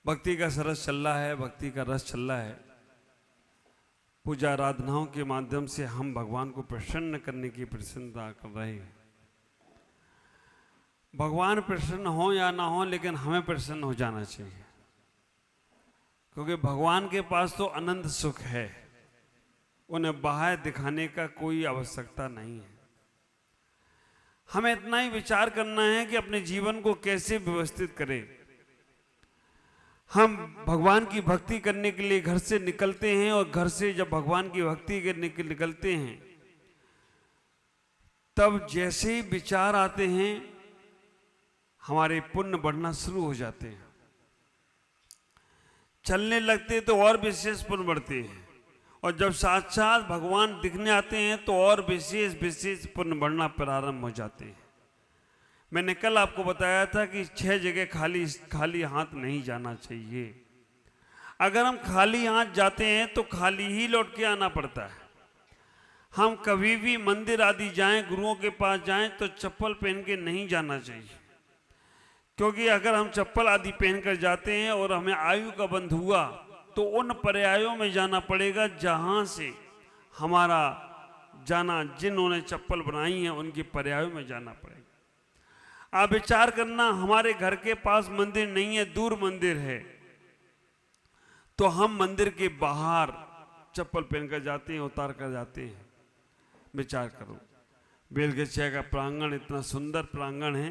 भक्ति का सरस चल रहा है, भक्ति का रस चल रहा है। पूजा आराधनाओं के माध्यम से हम भगवान को प्रसन्न करने की प्रसन्नता कर रहे हैं। भगवान प्रसन्न हो या ना हो, लेकिन हमें प्रसन्न हो जाना चाहिए, क्योंकि भगवान के पास तो अनंत सुख है, उन्हें बाहर दिखाने का कोई आवश्यकता नहीं है। हमें इतना ही विचार करना है कि अपने जीवन को कैसे व्यवस्थित करें। हम भगवान की भक्ति करने के लिए घर से निकलते हैं, और घर से जब भगवान की भक्ति के निकलते हैं, तब जैसे ही विचार आते हैं हमारे पुण्य बढ़ना शुरू हो जाते हैं। चलने लगते तो और विशेष पुण्य बढ़ते हैं, और जब साक्षात भगवान दिखने आते हैं तो और विशेष विशेष पुण्य बढ़ना प्रारंभ हो जाते हैं। मैंने कल आपको बताया था कि 6 जगह खाली हाथ नहीं जाना चाहिए। अगर हम खाली हाथ जाते हैं तो खाली ही लौट के आना पड़ता है। हम कभी भी मंदिर आदि जाएं, गुरुओं के पास जाएं, तो चप्पल पहन के नहीं जाना चाहिए, क्योंकि अगर हम चप्पल आदि पहनकर जाते हैं और हमें आयु का बंध हुआ तो उन पर्यायों में जाना पड़ेगा जहां से हमारा जाना, जिन्होंने चप्पल बनाई है उनके पर्यायों में जाना पड़ेगा। आप विचार करना, हमारे घर के पास मंदिर नहीं है, दूर मंदिर है, तो हम मंदिर के बाहर चप्पल पहनकर जाते हैं, उतार कर जाते हैं। विचार करो, बेलगछिया का प्रांगण इतना सुंदर प्रांगण है,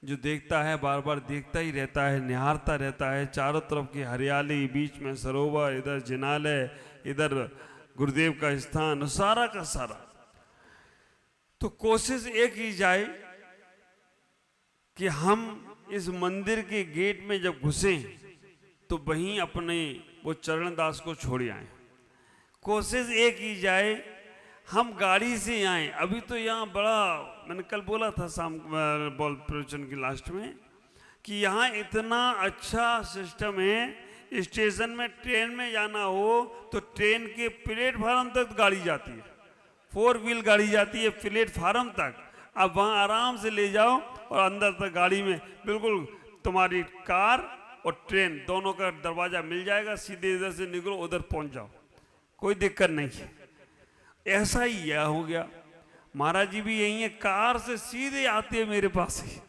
जो देखता है बार बार देखता ही रहता है, निहारता रहता है। चारों तरफ की हरियाली, बीच में सरोवर, इधर जिनालय, इधर गुरुदेव का स्थान, सारा का सारा। तो कोशिश एक की जाए कि हम इस मंदिर के गेट में जब घुसें तो वहीं अपने वो चरणदास को छोड़ आए। कोशिश एक की जाए हम गाड़ी से आए। अभी तो यहाँ बड़ा, मैंने कल बोला था शाम प्रवचन की लास्ट में, कि यहाँ इतना अच्छा सिस्टम है, स्टेशन में ट्रेन में जाना हो तो ट्रेन के प्लेटफार्म तक गाड़ी जाती है, 4 व्हील गाड़ी जाती है प्लेटफार्म तक। अब वहाँ आराम से ले जाओ और अंदर तक गाड़ी में बिल्कुल तुम्हारी कार और ट्रेन दोनों का दरवाजा मिल जाएगा, सीधे इधर से निकलो उधर पहुँच जाओ, कोई दिक्कत नहीं है। ऐसा ही यह हो गया। महाराज जी भी यही है, कार से सीधे आते हैं मेरे पास ही,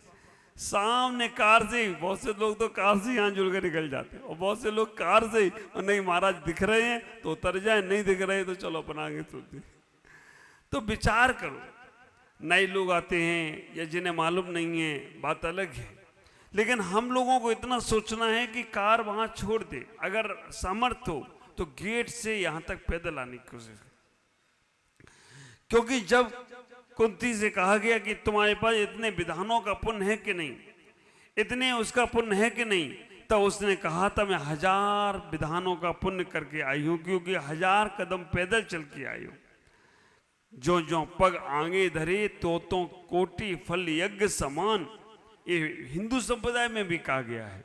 सामने कार से ही। बहुत से लोग तो कार से यहाँ जुड़ कर निकल जाते हैं, और बहुत से लोग कार से ही, और नहीं महाराज दिख रहे हैं तो उतर जाए, नहीं दिख रहे तो चलो अपना आगे चलते। तो विचार करो, नए लोग आते हैं या जिन्हें मालूम नहीं है बात अलग है, लेकिन हम लोगों को इतना सोचना है कि कार वहाँ छोड़ दे, अगर सामर्थ हो तो गेट से यहाँ तक पैदल आने की कोशिश करें। क्योंकि जब कुंती से कहा गया कि तुम्हारे पास इतने विधानों का पुण्य है कि नहीं, इतने उसका पुण्य है कि नहीं, तो उसने कहा था मैं 1000 विधानों का पुण्य करके आई हूं, क्योंकि 1000 कदम पैदल चल के आई हूं। जो जो पग आगे धरे तो कोटि फल यज्ञ समान, ये हिंदू संप्रदाय में भी कहा गया है,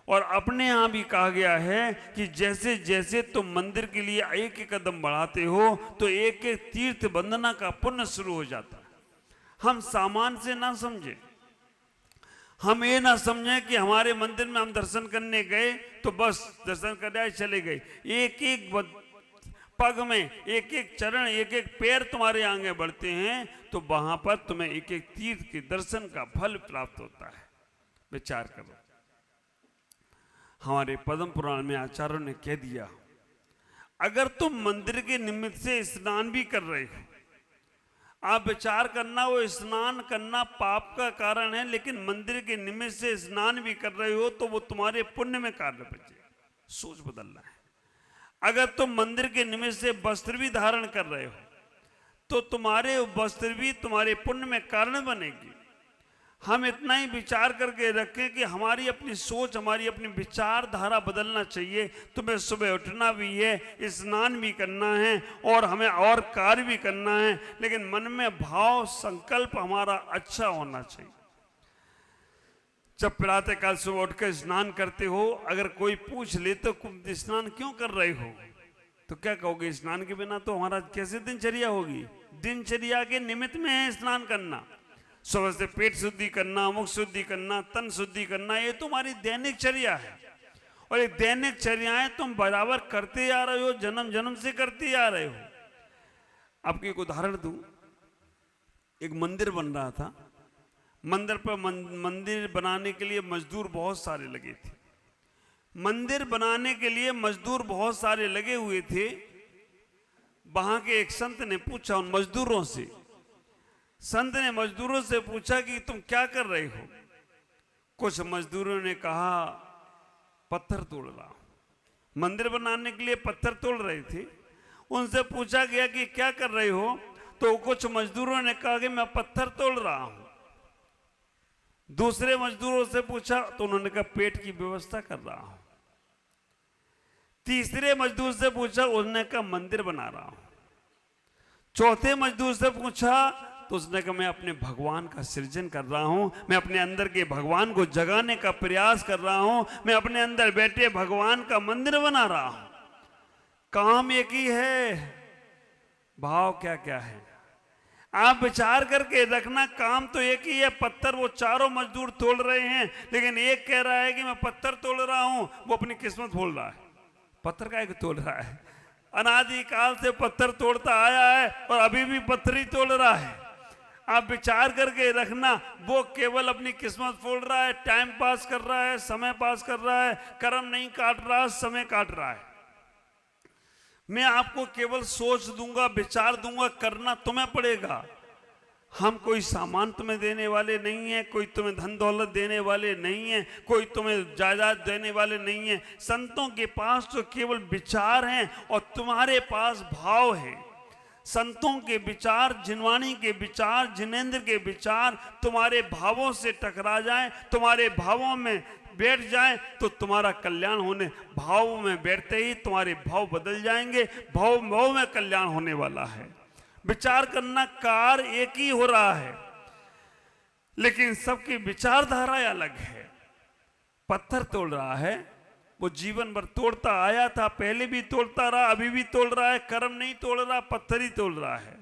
और अपने यहाँ भी कहा गया है कि जैसे जैसे तुम मंदिर के लिए एक एक कदम बढ़ाते हो तो एक एक तीर्थ वंदना का पुण्य शुरू हो जाता है। हम सामान से ना समझे, हम ये ना समझें कि हमारे मंदिर में हम दर्शन करने गए तो बस दर्शन कर आए चले गए। एक एक पग में, एक एक चरण, एक एक पैर तुम्हारे आगे बढ़ते हैं तो वहां पर तुम्हें एक एक तीर्थ के दर्शन का फल प्राप्त होता है। विचार करो, हमारे पद्म पुराण में आचार्यों ने कह दिया, अगर तुम मंदिर के निमित्त से स्नान भी कर रहे हो, आप विचार करना, वो स्नान करना पाप का कारण है, लेकिन मंदिर के निमित्त से स्नान भी कर रहे हो तो वो तुम्हारे पुण्य में कार्य बचे। सोच बदलना है। अगर तुम मंदिर के निमित्त से वस्त्र भी धारण कर रहे हो तो तुम्हारे वस्त्र भी तुम्हारे पुण्य में कारण बनेगी। हम इतना ही विचार करके रखें कि हमारी अपनी सोच, हमारी अपनी विचारधारा बदलना चाहिए। तुम्हें सुबह उठना भी है, स्नान भी करना है और हमें और कार्य भी करना है, लेकिन मन में भाव संकल्प हमारा अच्छा होना चाहिए। जब प्रातः काल सुबह उठकर स्नान करते हो, अगर कोई पूछ ले तो स्नान क्यों कर रहे हो, तो क्या कहोगे? स्नान के बिना तो हमारा कैसे दिनचर्या होगी? दिनचर्या के निमित्त में है स्नान करना। सुबह से पेट शुद्धि करना, मुख शुद्धि करना, तन शुद्धि करना, ये तुम्हारी दैनिक चर्या है। और ये दैनिक चर्याएं तुम बराबर करते आ रहे हो, जन्म जन्म से करते आ रहे हो। आपको एक उदाहरण दूं, एक मंदिर बन रहा था। मंदिर पर मंदिर बनाने के लिए मजदूर बहुत सारे लगे थे। मंदिर बनाने के लिए मजदूर बहुत सारे लगे हुए थे। वहां के एक संत ने पूछा उन मजदूरों से, संत ने मजदूरों से पूछा कि तुम क्या कर रहे हो? कुछ मजदूरों ने कहा पत्थर तोड़ रहा हूं। मंदिर बनाने के लिए पत्थर तोड़ रहे थे। उनसे पूछा गया कि क्या कर रहे हो? तो कुछ मजदूरों ने कहा कि मैं पत्थर तोड़ रहा हूं। दूसरे मजदूरों से पूछा तो उन्होंने कहा पेट की व्यवस्था कर रहा हूं। तीसरे मजदूर से पूछा, उसने कहा मंदिर बना रहा हूं। चौथे मजदूर से पूछा तो उसने कहा मैं अपने भगवान का सृजन कर रहा हूं, मैं अपने अंदर के भगवान को जगाने का प्रयास कर रहा हूं, मैं अपने अंदर बैठे भगवान का मंदिर बना रहा हूं। काम एक ही है, भाव क्या क्या है आप विचार करके रखना। काम तो एक ही है। पत्थर वो चारों मजदूर तोड़ रहे हैं, लेकिन एक कह रहा है कि मैं पत्थर तोड़ रहा हूं, वो अपनी किस्मत बोल रहा है। पत्थर का एक तोड़ रहा है, अनादि काल से पत्थर तोड़ता आया है और अभी भी पत्थर ही तोड़ रहा है। आप विचार करके रखना, वो केवल अपनी किस्मत फोड़ रहा है, टाइम पास कर रहा है, समय पास कर रहा है, कर्म नहीं काट रहा, समय काट रहा है। मैं आपको केवल सोच दूंगा, विचार दूंगा, करना तुम्हें पड़ेगा। हम कोई सामान तुम्हें देने वाले नहीं है, कोई तुम्हें धन दौलत देने वाले नहीं है, कोई तुम्हें जायदाद देने वाले नहीं है। संतों के पास तो केवल विचार हैं और तुम्हारे पास भाव है। संतों के विचार, जिनवाणी के विचार, जिनेंद्र के विचार तुम्हारे भावों से टकरा जाएं, तुम्हारे भावों में बैठ जाएं तो तुम्हारा कल्याण होने, भाव में बैठते ही तुम्हारे भाव बदल जाएंगे। भाव में कल्याण होने वाला है। विचार करना, कार्य एक ही हो रहा है, लेकिन सबकी विचारधारा अलग है। पत्थर तोड़ रहा है, वो जीवन भर तोड़ता आया था, पहले भी तोड़ता रहा, अभी भी तोड़ रहा है। कर्म नहीं तोड़ रहा, पत्थर ही तोड़ रहा है।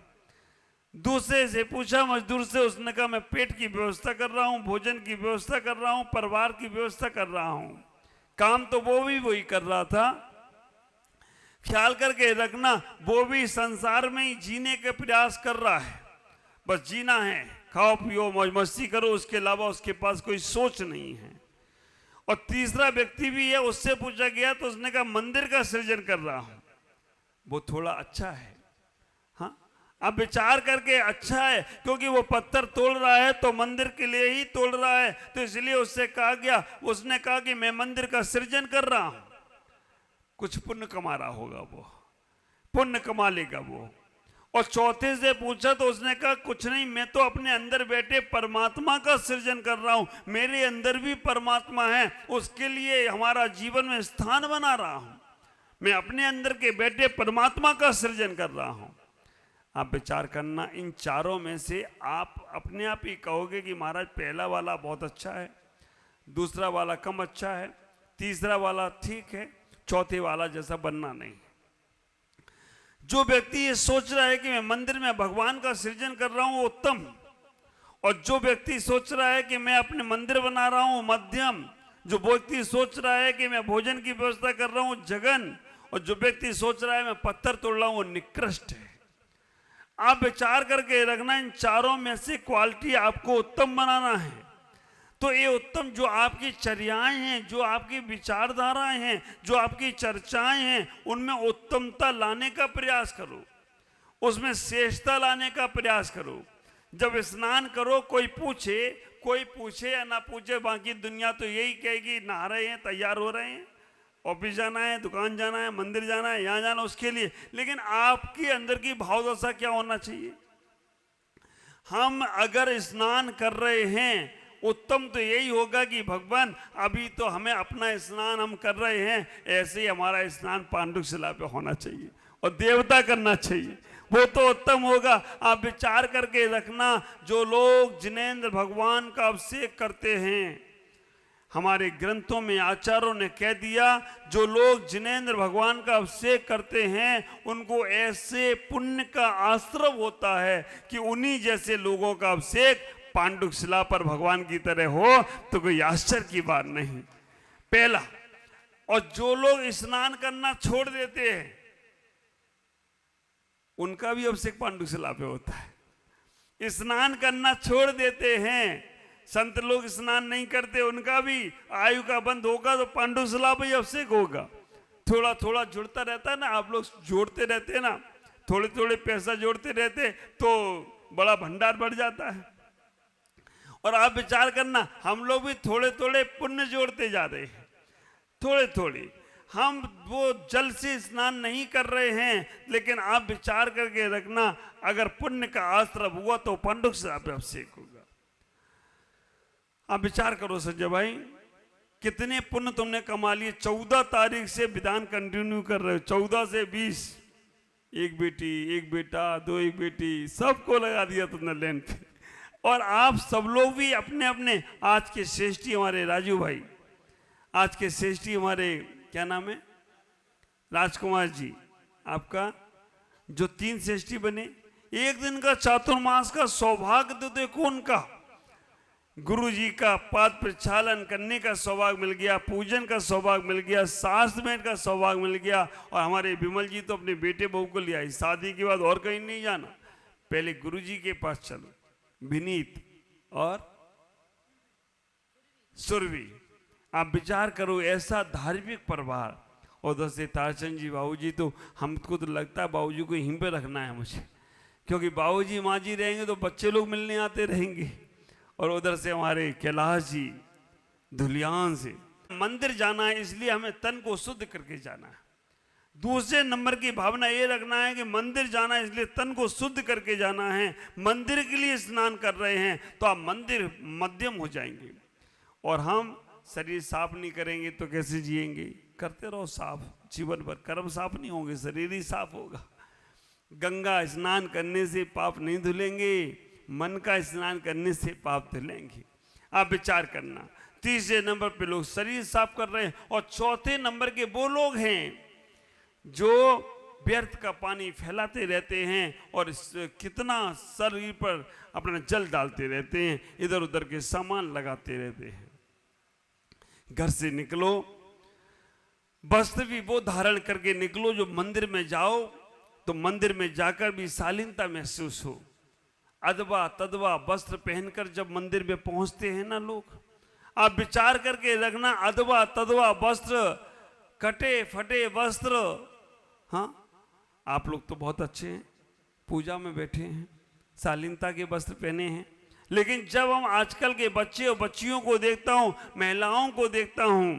दूसरे से पूछा मजदूर से, उसने कहा मैं पेट की व्यवस्था कर रहा हूं, भोजन की व्यवस्था कर रहा हूं, परिवार की व्यवस्था कर रहा हूं। काम तो वो भी वही कर रहा था। ख्याल करके रखना, वो भी संसार में ही जीने के प्रयास कर रहा है। बस जीना है, खाओ पियो मौज मस्ती करो, उसके अलावा उसके पास कोई सोच नहीं है। और तीसरा व्यक्ति भी है, उससे पूछा गया तो उसने कहा मंदिर का सृजन कर रहा हूं। वो थोड़ा अच्छा है। हाँ, अब विचार करके अच्छा है, क्योंकि वो पत्थर तोड़ रहा है तो मंदिर के लिए ही तोड़ रहा है, तो इसलिए उससे कहा गया, उसने कहा कि मैं मंदिर का सृजन कर रहा हूं। कुछ पुण्य कमा रहा होगा, वो पुण्य कमा लेगा वो। और चौथे से पूछा तो उसने कहा कुछ नहीं, मैं तो अपने अंदर बैठे परमात्मा का सृजन कर रहा हूं। मेरे अंदर भी परमात्मा है, उसके लिए हमारा जीवन में स्थान बना रहा हूं। मैं अपने अंदर के बैठे परमात्मा का सृजन कर रहा हूं। आप विचार करना, इन चारों में से आप अपने आप ही कहोगे कि महाराज पहला वाला बहुत अच्छा है, दूसरा वाला कम अच्छा है, तीसरा वाला ठीक है, चौथे वाला जैसा बनना नहीं। जो व्यक्ति ये सोच रहा है कि मैं मंदिर में भगवान का सृजन कर रहा हूं, वो उत्तम। और जो व्यक्ति सोच रहा है कि मैं अपने मंदिर बना रहा हूं, मध्यम। जो व्यक्ति सोच रहा है कि मैं भोजन की व्यवस्था कर रहा हूं, जघन। और जो व्यक्ति सोच रहा है मैं पत्थर तोड़ रहा हूं, वो निकृष्ट है। आप विचार करके रखना, इन चारों में से क्वालिटी आपको उत्तम बनाना है। तो ये उत्तम जो आपकी चर्याएं हैं, जो आपकी विचारधाराएं हैं, जो आपकी चर्चाएं हैं, उनमें उत्तमता लाने का प्रयास करो, उसमें श्रेष्ठता लाने का प्रयास करो। जब स्नान करो, कोई पूछे या ना पूछे, बाकी दुनिया तो यही कहेगी नहा रहे हैं, तैयार हो रहे हैं, ऑफिस जाना है, दुकान जाना है, मंदिर जाना है, यहाँ जाना, उसके लिए। लेकिन आपके अंदर की भावदशा क्या होना चाहिए? हम अगर स्नान कर रहे हैं, उत्तम तो यही होगा कि भगवान अभी तो हमें अपना स्नान हम कर रहे हैं, ऐसे ही हमारा स्नान पांडुक शिला पे होना चाहिए और देवता करना चाहिए, वो तो उत्तम होगा। आप विचार करके रखना, जो लोग जिनेंद्र भगवान का अभिषेक करते हैं, हमारे ग्रंथों में आचार्यों ने कह दिया, जो लोग जिनेंद्र भगवान का अभिषेक करते हैं उनको ऐसे पुण्य का आश्रव होता है कि उन्हीं जैसे लोगों का अभिषेक पांडुक शिला पर भगवान की तरह हो, तो कोई आश्चर्य की बात नहीं। पहला, और जो लोग स्नान करना छोड़ देते हैं उनका भी अभिषेक पांडुशिला पे होता है। स्नान करना छोड़ देते हैं, संत लोग स्नान नहीं करते, उनका भी आयु का बंद होगा तो पांडुशिला पे अभिषेक होगा। थोड़ा थोड़ा जुड़ता रहता है ना, आप लोग जोड़ते रहते हैं ना, थोड़े थोड़े पैसा जोड़ते रहते तो बड़ा भंडार बढ़ जाता है। और आप विचार करना, हम लोग भी थोड़े थोड़े पुण्य जोड़ते जा रहे हैं, थोड़े थोड़े। हम वो जल से स्नान नहीं कर रहे हैं, लेकिन आप विचार करके रखना, अगर पुण्य का आश्रम हुआ तो पांडुशिला पे अभिषेक होगा। आप विचार करो संजय भाई, कितने पुण्य तुमने कमा लिए। 14 तारीख से विधान कंटिन्यू कर रहे हो, 14 से 20, एक बेटी एक बेटा दो एक बेटी सबको लगा दिया तुमने लेन पे। और आप सब लोग भी अपने अपने, आज के श्रेष्ठी हमारे राजू भाई, आज के श्रेष्ठी हमारे क्या नाम है, राजकुमार जी, आपका जो 3 श्रेष्ठी बने, एक दिन का चातुर्मास का सौभाग्य तो देखो उनका। गुरु जी का पाद प्रक्षालन करने का सौभाग्य मिल गया, पूजन का सौभाग्य मिल गया, शास्त्र भेंट का सौभाग्य मिल गया। और हमारे विमल जी तो अपने बेटे बहू को ले आई, शादी के बाद और कहीं नहीं जाना, पहले गुरु जी के पास चलो। विनीत और सुरभि, आप विचार करो, ऐसा धार्मिक परिवार। और उधर से तारचंद जी बाबूजी, तो हमको तो लगता है बाबूजी को यहीं पे रखना है मुझे, क्योंकि बाबूजी माँ जी रहेंगे तो बच्चे लोग मिलने आते रहेंगे। और उधर से हमारे कैलाश जी धुलियान से। मंदिर जाना है इसलिए हमें तन को शुद्ध करके जाना है। दूसरे नंबर की भावना ये रखना है कि मंदिर जाना है इसलिए तन को शुद्ध करके जाना है। मंदिर के लिए स्नान कर रहे हैं तो आप मंदिर मध्यम हो जाएंगे। और हम शरीर साफ नहीं करेंगे तो कैसे जिएंगे। करते रहो साफ, जीवन भर कर्म साफ नहीं होंगे, शरीर ही साफ होगा। गंगा स्नान करने से पाप नहीं धुलेंगे, मन का स्नान करने से पाप धुलेंगे। आप विचार करना, तीसरे नंबर पे लोग शरीर साफ कर रहे हैं, और चौथे नंबर के वो लोग हैं जो व्यर्थ का पानी फैलाते रहते हैं और कितना शरीर पर अपना जल डालते रहते हैं, इधर उधर के सामान लगाते रहते हैं। घर से निकलो, वस्त्र भी वो धारण करके निकलो जो मंदिर में जाओ तो मंदिर में जाकर भी शालीनता महसूस हो। अदबा तदबा वस्त्र पहनकर जब मंदिर में पहुंचते हैं ना लोग, आप विचार करके रखना, अदबा तदबा वस्त्र, कटे फटे वस्त्र। हाँ, आप लोग तो बहुत अच्छे हैं, पूजा में बैठे हैं, शालीनता के वस्त्र पहने हैं, लेकिन जब हम आजकल के बच्चे और बच्चियों को देखता हूं, महिलाओं को देखता हूं,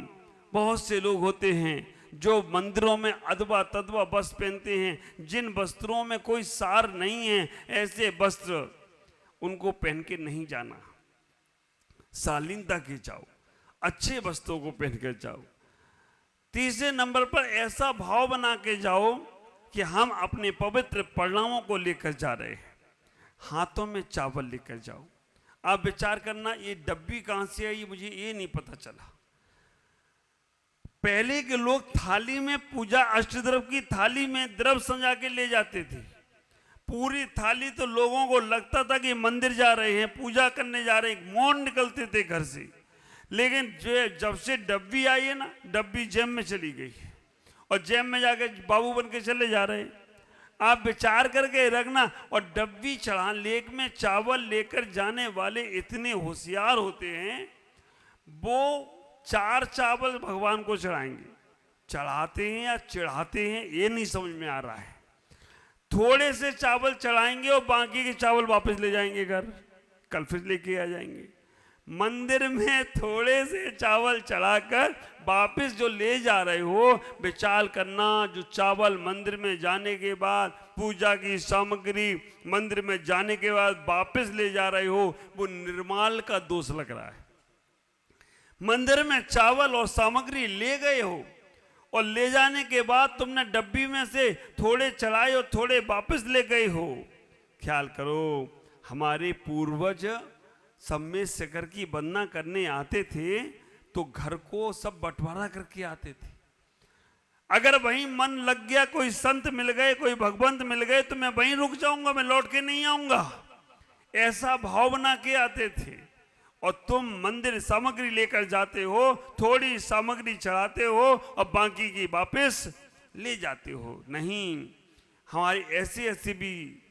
बहुत से लोग होते हैं जो मंदिरों में अदबा तदबा वस्त्र पहनते हैं, जिन वस्त्रों में कोई सार नहीं है, ऐसे वस्त्र उनको पहन के नहीं जाना। शालीनता के जाओ, अच्छे वस्त्रों को पहन कर जाओ। तीसरे नंबर पर ऐसा भाव बना के जाओ कि हम अपने पवित्र परिणामों को लेकर जा रहे हैं। हाथों में चावल लेकर जाओ। आप विचार करना, ये डब्बी कहां से आई मुझे ये नहीं पता चला। पहले के लोग थाली में, पूजा अष्टद्रव्य की थाली में द्रव्य सजा के ले जाते थे। पूरी थाली तो लोगों को लगता था कि मंदिर जा रहे हैं, पूजा करने जा रहे हैं, मौन निकलते थे घर से। लेकिन जब से डब्बी आई है ना, डब्बी जेब में चली गई और जेब में जाके बाबू बन के चले जा रहे हैं। आप विचार करके रखना। और डब्बी चढ़ा, लेक में चावल लेकर जाने वाले इतने होशियार होते हैं, वो 4 चावल भगवान को चढ़ाएंगे। चढ़ाते हैं या चढ़ाते हैं ये नहीं समझ में आ रहा है। थोड़े से चावल चढ़ाएंगे और बाकी के चावल वापस ले जाएंगे घर, कल फिर लेके आ जाएंगे। मंदिर में थोड़े से चावल चढ़ाकर वापस जो ले जा रहे हो, विचार करना, जो चावल मंदिर में जाने के बाद, पूजा की सामग्री मंदिर में जाने के बाद वापस ले जा रहे हो, वो निर्माल का दोष लग रहा है। मंदिर में चावल और सामग्री ले गए हो और ले जाने के बाद तुमने डब्बी में से थोड़े चढ़ाए और थोड़े वापस ले गए हो। ख्याल करो, हमारे पूर्वज सम्मेद शिखर की वंदना करने आते थे तो घर को सब बंटवारा करके आते थे। अगर वहीं मन लग गया, कोई संत मिल गए, कोई भगवंत मिल गए, तो मैं वहीं रुक जाऊंगा, मैं लौट के नहीं आऊंगा, ऐसा भाव बना के आते थे। और तुम मंदिर सामग्री लेकर जाते हो, थोड़ी सामग्री चढ़ाते हो और बाकी की वापस ले जाते हो। नहीं, हमारे ऐसे ऐसे भी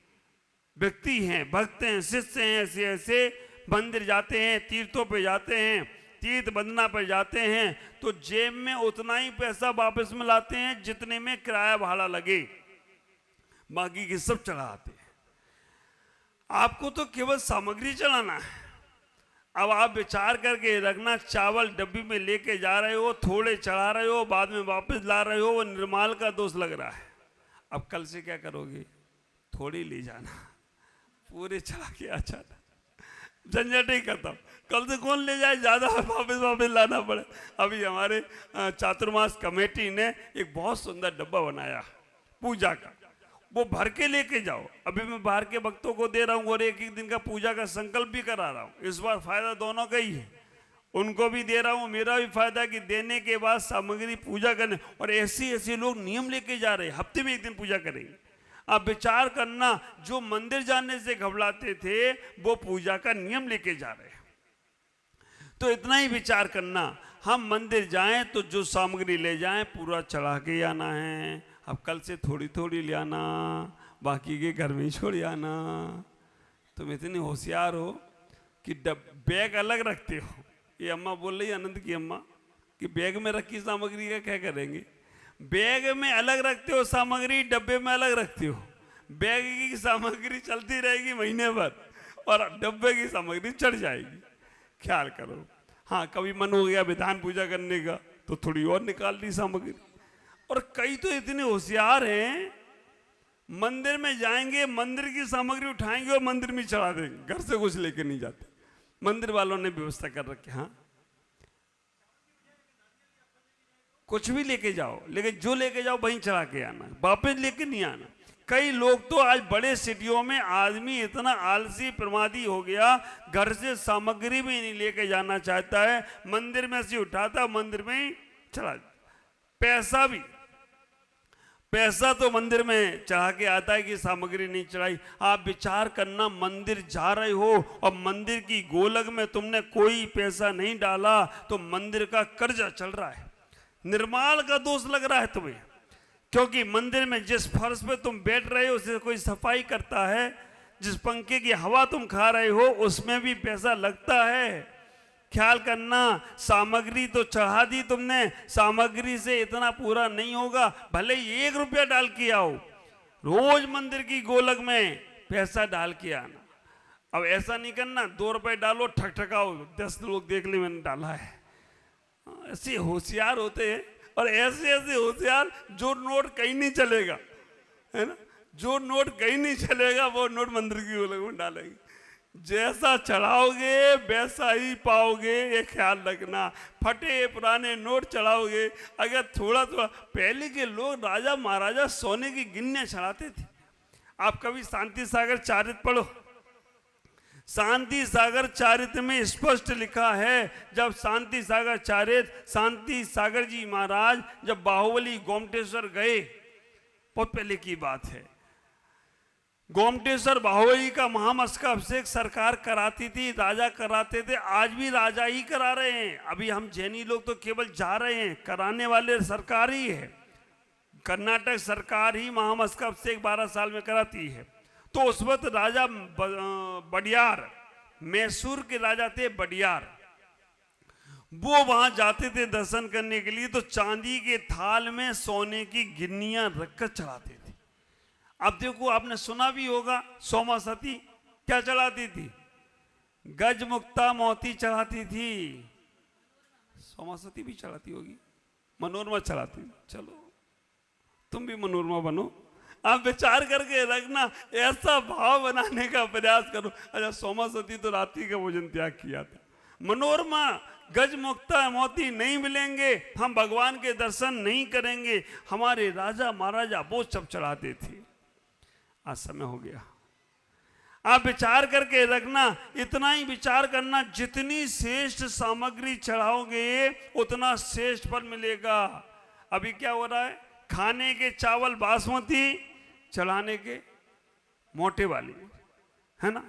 व्यक्ति हैं, भक्त हैं, शिष्य हैं, ऐसे ऐसे मंदिर जाते हैं, तीर्थों पे जाते हैं, तीर्थ बंदना पर जाते हैं, तो जेब में उतना ही पैसा वापस में लाते हैं जितने में किराया भाड़ा लगे, बाकी के सब चढ़ाते हैं। आपको तो केवल सामग्री चढ़ाना है। अब आप विचार करके रखना, चावल डब्बी में लेके जा रहे हो, थोड़े चढ़ा रहे हो, बाद में वापस ला रहे हो, वो निर्माल का दोष लग रहा है। अब कल से क्या करोगे? थोड़ी ले जाना, पूरे चढ़ा के आ जाना, झंझट ही खत्म। कल से कौन ले जाए, ज्यादा वापस लाना पड़े। अभी हमारे चातुर्मास कमेटी ने एक बहुत सुंदर डब्बा बनाया पूजा का, वो भर के लेके जाओ। अभी मैं बाहर के भक्तों को दे रहा हूँ और एक एक दिन का पूजा का संकल्प भी करा रहा हूँ। इस बार फायदा दोनों का ही है, उनको भी दे रहा हूँ, मेरा भी फायदा कि देने के बाद सामग्री पूजा करने। और ऐसे ऐसे लोग नियम लेके जा रहे हैं, हफ्ते में एक दिन पूजा करेंगे। आप विचार करना, जो मंदिर जाने से घबराते थे वो पूजा का नियम लेके जा रहे हैं। तो इतना ही विचार करना, हम मंदिर जाएं तो जो सामग्री ले जाएं पूरा चढ़ा के आना है। अब कल से थोड़ी थोड़ी ले आना, बाकी के घर में ही छोड़ आना। तुम इतने होशियार हो कि बैग अलग रखते हो। ये अम्मा बोल रही, आनंद की अम्मा, कि बैग में रखी सामग्री का क्या करेंगे? बैग में अलग रखते हो सामग्री, डब्बे में अलग रखते हो। बैग की सामग्री चलती रहेगी महीने भर और डब्बे की सामग्री चढ़ जाएगी। ख्याल करो। हाँ, कभी मन हो गया विधान पूजा करने का तो थोड़ी और निकाल ली सामग्री। और कई तो इतने होशियार हैं, मंदिर में जाएंगे, मंदिर की सामग्री उठाएंगे और मंदिर में चढ़ा देंगे, घर से कुछ लेके नहीं जाते। मंदिर वालों ने व्यवस्था कर रखी। हाँ, कुछ भी लेके जाओ, लेकिन जो लेके जाओ वहीं चढ़ा के आना, वापस लेके नहीं आना। कई लोग तो आज बड़े सिटियों में आदमी इतना आलसी प्रमादी हो गया, घर से सामग्री भी नहीं लेके जाना चाहता है, मंदिर में से उठाता मंदिर में ही चढ़ा। पैसा तो मंदिर में चढ़ा के आता है कि सामग्री नहीं चढ़ाई। आप विचार करना, मंदिर जा रहे हो और मंदिर की गोलक में तुमने कोई पैसा नहीं डाला तो मंदिर का कर्जा चल रहा है, निर्माल का दोष लग रहा है तुम्हें। क्योंकि मंदिर में जिस फर्श पे तुम बैठ रहे हो उसे कोई सफाई करता है, जिस पंखे की हवा तुम खा रहे हो उसमें भी पैसा लगता है। ख्याल करना, सामग्री तो चढ़ा दी तुमने, सामग्री से इतना पूरा नहीं होगा। भले ही 1 रुपया डाल के आओ, रोज मंदिर की गोलक में पैसा डाल के आना। अब ऐसा नहीं करना 2 रुपए डालो ठकठकाओ, 10 लोग देख ले मैंने डाला है। ऐसे होशियार होते हैं, और ऐसे ऐसे होशियार जो नोट कहीं नहीं चलेगा, है ना, जो नोट कहीं नहीं चलेगा वो नोट मंदिर की गोलक में डालेंगे। जैसा चढ़ाओगे वैसा ही पाओगे, ये ख्याल रखना। फटे पुराने नोट चढ़ाओगे, अगर थोड़ा थोड़ा, पहले के लोग राजा महाराजा सोने की गिन्ने चढ़ाते थे। आप कभी शांति सागर चारित्र पढ़ो, शांति सागर चारित्र में स्पष्ट लिखा है, जब शांति सागर चारित्र, शांति सागर जी महाराज जब बाहुबली गोमटेश्वर गए, बहुत पहले की बात है, गोमटेश्वर बाहुबली का महामस्तक अभिषेक सरकार कराती थी, राजा कराते थे, आज भी राजा ही करा रहे हैं। अभी हम जैनी लोग तो केवल जा रहे हैं, कराने वाले सरकार ही है। कर्नाटक सरकार ही महामस्तक अभिषेक 12 साल में कराती है। तो उस वक्त राजा बडियार, मैसूर के राजा थे बडियार, वो वहां जाते थे दर्शन करने के लिए, तो चांदी के थाल में सोने की गिन्नियां रखकर चढ़ाते थे। अब देखो, आपने सुना भी होगा, सोमा सती क्या चढ़ाती थी? गज मुक्ता मोती चढ़ाती थी। सोमा सती भी चढ़ाती होगी, मनोरमा चढ़ाती। चलो तुम भी मनोरमा बनो। आप विचार करके रखना, ऐसा भाव बनाने का प्रयास करो। अच्छा, सोमा सती तो रात्रि का भोजन त्याग किया था। मनोरमा गज मुक्ता मोती नहीं मिलेंगे, हम भगवान के दर्शन नहीं करेंगे। हमारे राजा महाराजा वो सब चढ़ाते थे। आज समय हो गया, आप विचार करके रखना, इतना ही विचार करना, जितनी श्रेष्ठ सामग्री चढ़ाओगे उतना श्रेष्ठ फल मिलेगा। अभी क्या हो रहा है, खाने के चावल बासमती, चढ़ाने के मोटे वाले, है ना,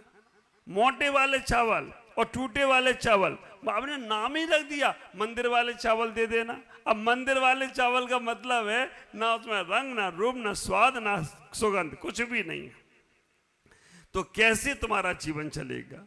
मोटे वाले चावल, और टूटे वाले चावल, आपने नाम ही रख दिया मंदिर वाले चावल दे देना। अब मंदिर वाले चावल का मतलब है ना उसमें रंग, ना रूप, ना स्वाद, ना सुगंध, कुछ भी नहीं है। तो कैसे तुम्हारा जीवन चलेगा,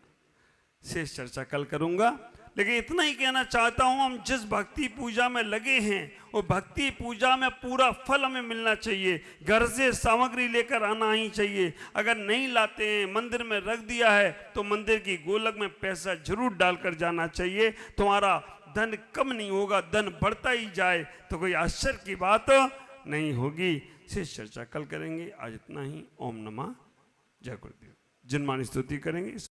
शेष चर्चा कल करूंगा। लेकिन इतना ही कहना चाहता हूं, हम जिस भक्ति पूजा में लगे हैं वो भक्ति पूजा में पूरा फल हमें मिलना चाहिए। घर से सामग्री लेकर आना ही चाहिए। अगर नहीं लाते हैं, मंदिर में रख दिया है, तो मंदिर की गोलक में पैसा जरूर डालकर जाना चाहिए। तुम्हारा धन कम नहीं होगा, धन बढ़ता ही जाए तो कोई आश्चर्य की बात नहीं होगी। शेष चर्चा कल करेंगे। आज इतना ही। ओम नमः जय गुरुदेव। जिनमानी स्तुति करेंगे।